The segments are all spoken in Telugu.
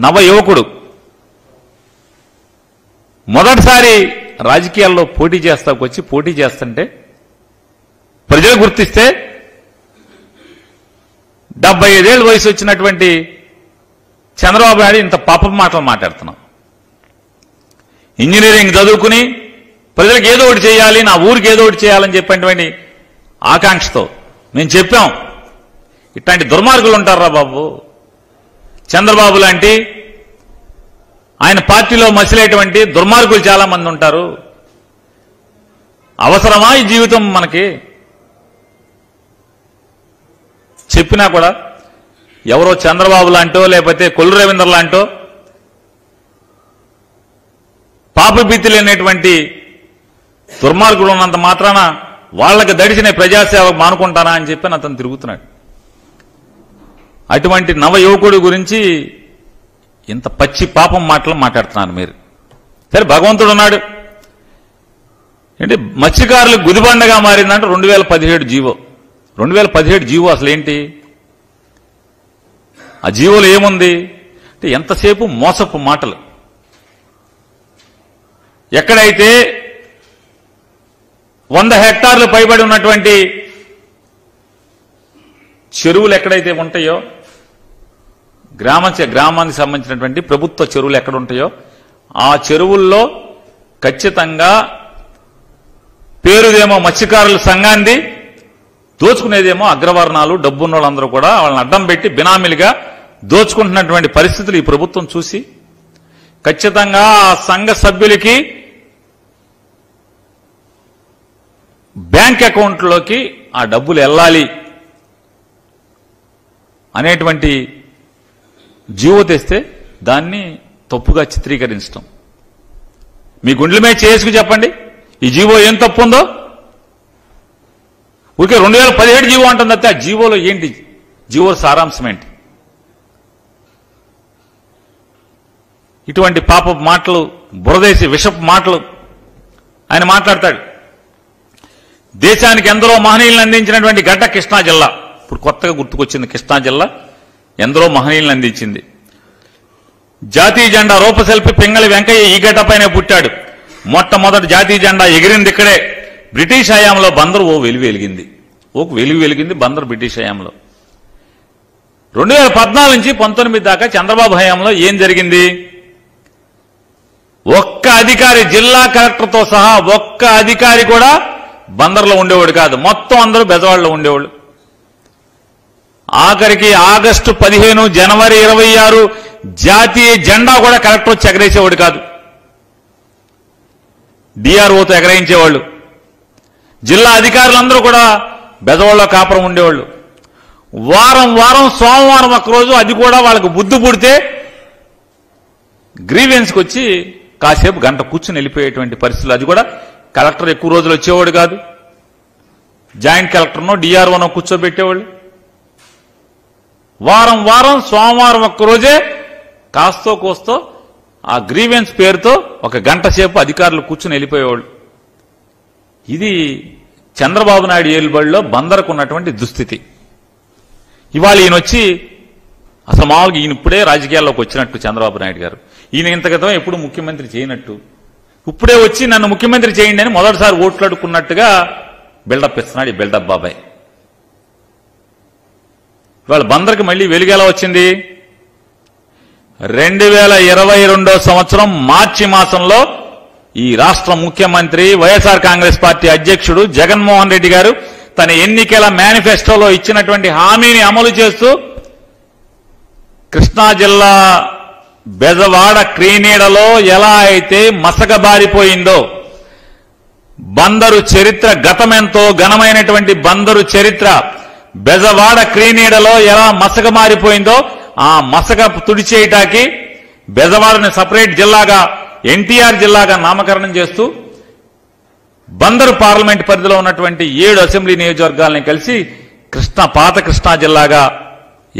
నవ యువకుడు మొదటిసారి రాజకీయాల్లో పోటీ చేస్తుంటే ప్రజలు గుర్తిస్తే 75 ఏళ్ళ వయసు వచ్చినటువంటి చంద్రబాబు నాయుడు ఇంత పాపం మాటలు మాట్లాడుతున్నాం. ఇంజనీరింగ్ చదువుకుని ప్రజలకు ఏదో ఒకటి చేయాలి, నా ఊరికి ఏదో ఒకటి చేయాలని చెప్పేటువంటి ఆకాంక్షతో మేము చెప్పాం. ఇట్లాంటి దుర్మార్గులు ఉంటారా బాబు? చంద్రబాబు లాంటి ఆయన పార్టీలో మసిలేటువంటి దుర్మార్గులు చాలా మంది ఉంటారు. అవసరమా ఈ జీవితం మనకి? చెప్పినా కూడా ఎవరో చంద్రబాబు లాంటో లేకపోతే కొల్లు రవీంద్ర లాంటో పాపభీతి లేనటువంటి దుర్మార్గులు ఉన్నంత మాత్రాన వాళ్ళకి దడిచిన ప్రజాసేవ మానుకుంటానా అని చెప్పి అతను తిరుగుతున్నాడు. అటువంటి నవ యువకుడి గురించి ఇంత పచ్చి పాపం మాటలు మాట్లాడుతున్నారు మీరు. సరే, భగవంతుడు ఉన్నాడు. ఏంటి మత్స్యకారులకు గుదిబండగా మారిందంటే 2017 జీవో. 2017 జీవో అసలు ఏంటి? ఆ జీవోలో ఏముంది అంటే ఎంతసేపు మోసపు మాటలు. ఎక్కడైతే 100 హెక్టార్లు పైబడి ఉన్నటువంటి చెరువులు ఎక్కడైతే ఉంటాయో, గ్రామానికి సంబంధించినటువంటి ప్రభుత్వ చెరువులు ఎక్కడ ఉంటాయో ఆ చెరువుల్లో ఖచ్చితంగా పేరుదేమో మత్స్యకారుల సంఘాన్ని, దోచుకునేదేమో అగ్రవర్ణాలు, డబ్బున్న వాళ్ళందరూ కూడా వాళ్ళని అడ్డం పెట్టి బినామీలుగా దోచుకుంటున్నటువంటి పరిస్థితులు ఈ ప్రభుత్వం చూసి ఖచ్చితంగా ఆ సంఘ సభ్యులకి బ్యాంక్ అకౌంట్లోకి ఆ డబ్బులు వెళ్ళాలి అనేటువంటి జీవో తెస్తే దాన్ని తప్పుగా చిత్రీకరించడం. మీ గుండెల మీద చేసుకు చెప్పండి, ఈ జీవో ఏం తప్పు ఉందో. ఊరికే 2017 జీవో అంటుంది అయితే ఆ జీవోలో ఏంటి? జీవో సారాంశం ఏంటి? ఇటువంటి పాప మాటలు, బురదేసి విషపు మాటలు ఆయన మాట్లాడతాడు. దేశానికి ఎందరో మహనీయులను అందించినటువంటి గడ్డ కృష్ణా జిల్లా. ఇప్పుడు కొత్తగా గుర్తుకొచ్చింది కృష్ణా జిల్లా ఎందరో మహనీయులను అందించింది. జాతీయ జెండా రూపశిల్పి పింగళి వెంకయ్య ఈ గడ్డపైనే పుట్టాడు. మొట్టమొదటి జాతీయ జెండా ఎగిరింది ఇక్కడే. బ్రిటిష్ హయాంలో బందరు వెలుగు వెలిగింది బందరు బ్రిటిష్ హయాంలో. 2014 నుంచి 19 దాకా చంద్రబాబు హయాంలో ఏం జరిగింది? ఒక్క అధికారి, జిల్లా కలెక్టర్తో సహా ఒక్క అధికారి కూడా బందర్లో ఉండేవాడు కాదు. మొత్తం అందరూ బెజవాడలో ఉండేవాళ్ళు. ఆఖరికి ఆగస్టు 15, జనవరి 26 జాతీయ జెండా కూడా కలెక్టర్ వచ్చి ఎగరేసేవాడు కాదు. డిఆర్ఓతో ఎగరేయించేవాళ్ళు. జిల్లా అధికారులందరూ కూడా బెజవాడలో కాపురం ఉండేవాళ్ళు. వారం సోమవారం ఒక్కరోజు అది కూడా వాళ్ళకు బుద్ధి పుడితే గ్రీవెన్స్కి వచ్చి కాసేపు గంట కూర్చుని వెళ్ళిపోయేటువంటి పరిస్థితులు. అది కూడా కలెక్టర్ ఎక్కువ రోజులు వచ్చేవాడు కాదు. జాయింట్ కలెక్టర్నో డిఆర్ఓనో కూర్చోబెట్టేవాళ్ళు. వారం సోమవారం ఒక్కరోజే కాస్తో కోస్తో ఆ గ్రీవెన్స్ పేరుతో ఒక గంట సేపు అధికారులు కూర్చుని వెళ్ళిపోయేవాళ్ళు. ఇది చంద్రబాబు నాయుడు ఏలుబడిలో బందరకు ఉన్నటువంటి దుస్థితి. ఇవాళ ఈయన వచ్చి అసలు మామూలుగా ఈయన ఇప్పుడే రాజకీయాల్లోకి వచ్చినట్టు చంద్రబాబు నాయుడు గారు, ఈయన ఇంత క్రితం ఎప్పుడు ముఖ్యమంత్రి చేయనట్టు ఇప్పుడే వచ్చి నన్ను ముఖ్యమంత్రి చేయండి అని మొదటిసారి ఓట్లాడుకున్నట్టుగా బిల్డప్ ఇస్తున్నాడు ఈ బిల్డప్ బాబాయ్. ఇవాళ బందర్కి మళ్లీ వెలుగేలా వచ్చింది? 2022 సంవత్సరం మార్చి మాసంలో ఈ రాష్ట్ర ముఖ్యమంత్రి వైఎస్ఆర్ కాంగ్రెస్ పార్టీ అధ్యక్షుడు జగన్మోహన్ రెడ్డి గారు తన ఎన్నికల మేనిఫెస్టోలో ఇచ్చినటువంటి హామీని అమలు చేస్తూ కృష్ణా జిల్లా బెజవాడ క్రీనీడలో ఎలా అయితే మసకబారిపోయిందో, బందరు చరిత్ర గతమెంతో ఘనమైనటువంటి బందరు చరిత్ర బెజవాడ క్రీనీడలో ఎలా మసకమారిపోయిందో ఆ మసక తుడిచేయటానికి బెజవాడని సపరేట్ జిల్లాగా, ఎన్టీఆర్ జిల్లాగా నామకరణం చేస్తూ బందరు పార్లమెంట్ పరిధిలో ఉన్నటువంటి 7 అసెంబ్లీ నియోజకవర్గాలని కలిసి పాత కృష్ణా జిల్లాగా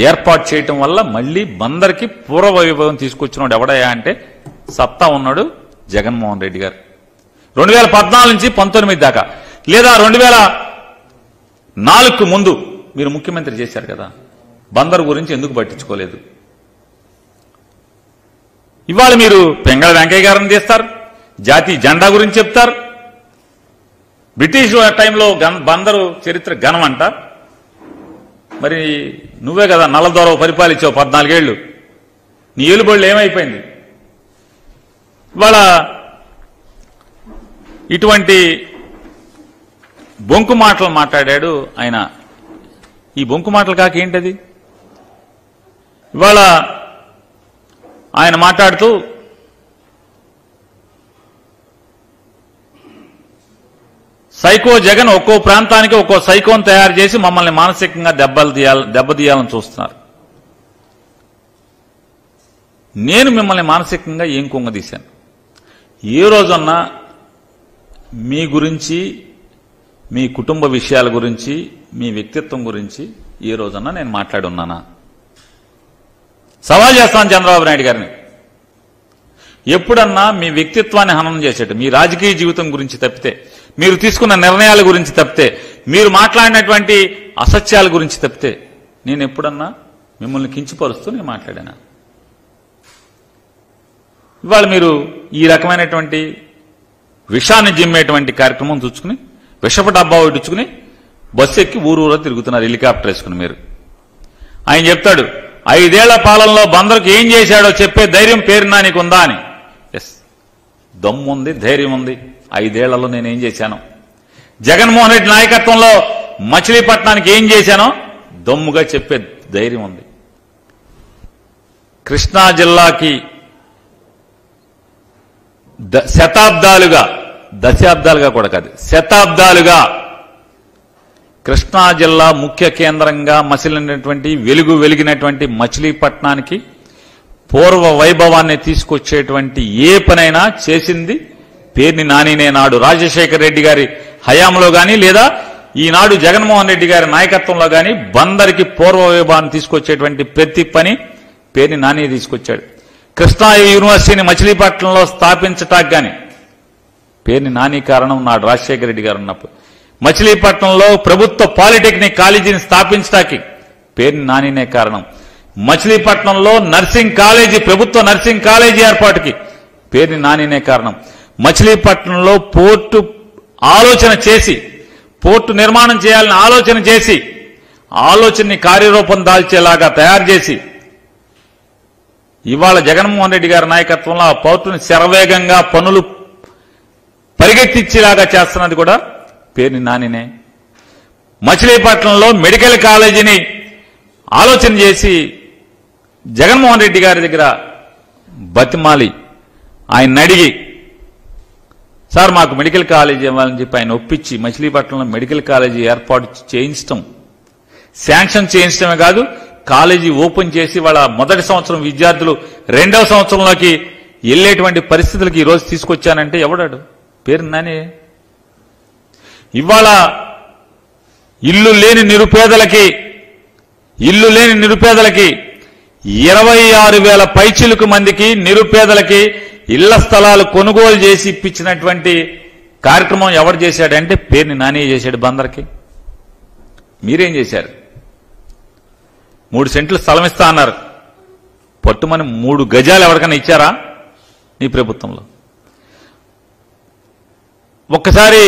ఏర్పాటు చేయటం వల్ల మళ్లీ బందర్కి పూర్వ వైభవం తీసుకొచ్చినాడు ఎవడయా అంటే సత్తా ఉన్నాడు జగన్మోహన్ రెడ్డి గారు. 2014 నుంచి 19 దాకా, లేదా 2004కు ముందు మీరు ముఖ్యమంత్రి చేశారు కదా, బందరు గురించి ఎందుకు పట్టించుకోలేదు? ఇవాళ మీరు పెంగళ వెంకయ్య గారిని తీస్తారు, జాతీయ జెండా గురించి చెప్తారు. బ్రిటిష్ టైంలో బందరు చరిత్ర ఘనం అంట. మరి నువ్వే కదా నల్లదొర పరిపాలించావు 14 ఏళ్లు. నీ ఏలుబడులు ఏమైపోయింది? ఇవాళ ఇటువంటి బొంకు మాటలు మాట్లాడాడు ఆయన. ఈ బొంకు మాటలు కాక ఏంటది? ఇవాళ ఆయన మాట్లాడుతూ సైకో జగన్ ఒక్కో ప్రాంతానికి ఒక్కో సైకోను తయారు చేసి మమ్మల్ని మానసికంగా దెబ్బతీయాలని చూస్తున్నారు. నేను మిమ్మల్ని మానసికంగా ఏం కుంగదీశాను? ఏ రోజన్నా మీ గురించి, మీ కుటుంబ విషయాల గురించి, మీ వ్యక్తిత్వం గురించి ఏ రోజన్నా నేను మాట్లాడి ఉన్నానా? సవాల్ చేస్తాను చంద్రబాబు నాయుడు గారిని. ఎప్పుడన్నా మీ వ్యక్తిత్వాన్ని హననం చేసేట్టు, మీ రాజకీయ జీవితం గురించి తప్పితే, మీరు తీసుకున్న నిర్ణయాల గురించి తప్పితే, మీరు మాట్లాడినటువంటి అసత్యాల గురించి తప్పితే నేను ఎప్పుడన్నా మిమ్మల్ని కించపరుస్తూ నేను మాట్లాడాను? ఇవాళ మీరు ఈ రకమైనటువంటి విషాన్ని జిమ్మేటువంటి కార్యక్రమం చూసుకుని, విషపు డబ్బా ఇడ్చుకుని బస్సు ఎక్కి ఊరూరా తిరుగుతున్నారు హెలికాప్టర్ వేసుకుని. మీరు ఆయన చెప్తాడు 5 ఏళ్ల పాలనలో బందరుకు ఏం చేశాడో చెప్పే ధైర్యం పేరునా నీకుందా అని. ఎస్, దమ్ముంది, ధైర్యం ఉంది. 5 ఏళ్లలో నేనేం చేశాను, జగన్మోహన్ రెడ్డి నాయకత్వంలో మచిలీపట్నానికి ఏం చేశానో దమ్ముగా చెప్పే ధైర్యం ఉంది. కృష్ణా జిల్లాకి దశాబ్దాలుగా కూడా కాదు, శతాబ్దాలుగా కృష్ణా జిల్లా ముఖ్య కేంద్రంగా మసిలినటువంటి వెలిగినటువంటి మచిలీపట్నానికి పూర్వ వైభవాన్ని తీసుకొచ్చేటువంటి ఏ పనైనా చేసింది పేర్ని నానినే. నాడు రాజశేఖర రెడ్డి గారి హయాంలో గాని, లేదా ఈనాడు జగన్మోహన్ రెడ్డి గారి నాయకత్వంలో గాని బందరికి పూర్వ వైభవాన్ని తీసుకొచ్చేటువంటి ప్రతి పని పేర్ని నాని తీసుకొచ్చాడు. కృష్ణా యూనివర్సిటీని మచిలీపట్నంలో స్థాపించటానికి గాని పేర్ని నాని కారణం. నాడు రాజశేఖర రెడ్డి గారు ఉన్నప్పుడు మచిలీపట్నంలో ప్రభుత్వ పాలిటెక్నిక్ కాలేజీని స్థాపించడానికి పేర్ని నానినే కారణం. మచిలీపట్నంలో నర్సింగ్ కాలేజీ, ప్రభుత్వ నర్సింగ్ కాలేజీ ఏర్పాటుకి పేర్ని నానినే కారణం. మచిలీపట్నంలో పోర్టు ఆలోచన చేసి, పోర్టు నిర్మాణం చేయాలని ఆలోచన చేసి, ఆలోచనని కార్యరూపం దాల్చేలాగా తయారు చేసి ఇవాళ జగన్మోహన్ రెడ్డి గారి నాయకత్వంలో ఆ పోర్టుని శరవేగంగా పనులు పరిగెత్తిచ్చేలాగా చేస్తున్నది కూడా పేర్ని నానినే. మచిలీపట్నంలో మెడికల్ కాలేజీని ఆలోచన చేసి జగన్మోహన్ రెడ్డి గారి దగ్గర బతిమాలి ఆయన అడిగి, సార్ మాకు మెడికల్ కాలేజీ ఇవ్వాలని చెప్పి ఆయన ఒప్పించి మచిలీపట్నంలో మెడికల్ కాలేజీ ఏర్పాటు చేయించడం, శాంక్షన్ చేయించడమే కాదు, కాలేజీ ఓపెన్ చేసి వాళ్ళ మొదటి సంవత్సరం విద్యార్థులు 2వ సంవత్సరంలోకి వెళ్లేటువంటి పరిస్థితులకి ఈరోజు తీసుకొచ్చానంటే ఎవడాడు? పేరు నాని. ఇవాళ ఇల్లు లేని నిరుపేదలకి 26,000 పైచిలుకు మందికి నిరుపేదలకి ఇళ్ల స్థలాలు కొనుగోలు చేసి ఇప్పించినటువంటి కార్యక్రమం ఎవరు చేశాడంటే పేర్ని నాని చేశాడు. బందర్కి మీరేం చేశారు? 3 సెంట్లు స్థలం ఇస్తా అన్నారు, పట్టుమని 3 గజాలు ఎవరికైనా ఇచ్చారా నీ ప్రభుత్వంలో? ఒక్కసారి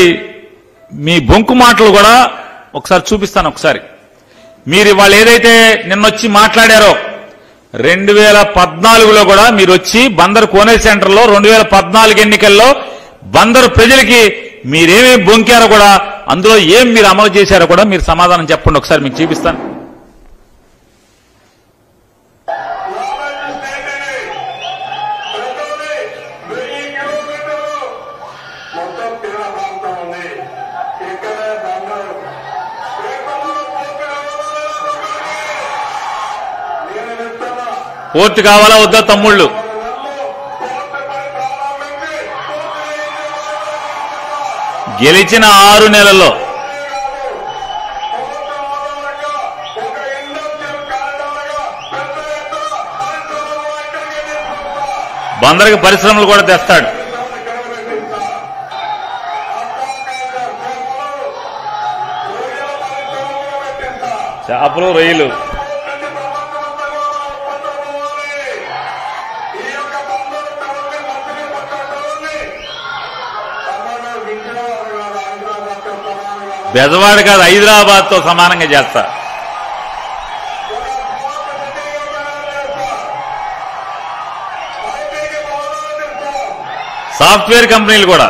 మీ బొంకు మాటలు కూడా ఒకసారి చూపిస్తాను. ఒకసారి మీరు వాళ్ళు ఏదైతే నిన్నొచ్చి మాట్లాడారో 2014లో కూడా మీరు వచ్చి బందరు కోనేరు సెంటర్లో 2014 ఎన్నికల్లో బందరు ప్రజలకి మీరేమేమి బొంకారో కూడా, అందులో ఏం మీరు అమలు చేశారో కూడా మీరు సమాధానం చెప్పండి. ఒకసారి మీకు చూపిస్తాను. పోర్టు కావాలా వద్దా తమ్ముళ్ళు? గెలిచిన 6 నెలల్లో బందరికి పరిశ్రమలు కూడా తెస్తాడు. చేపలు, రొయ్యలు. బెజవాడ కాదు, హైదరాబాద్ తో సమానంగా చేస్తా. సాఫ్ట్వేర్ కంపెనీలు కూడా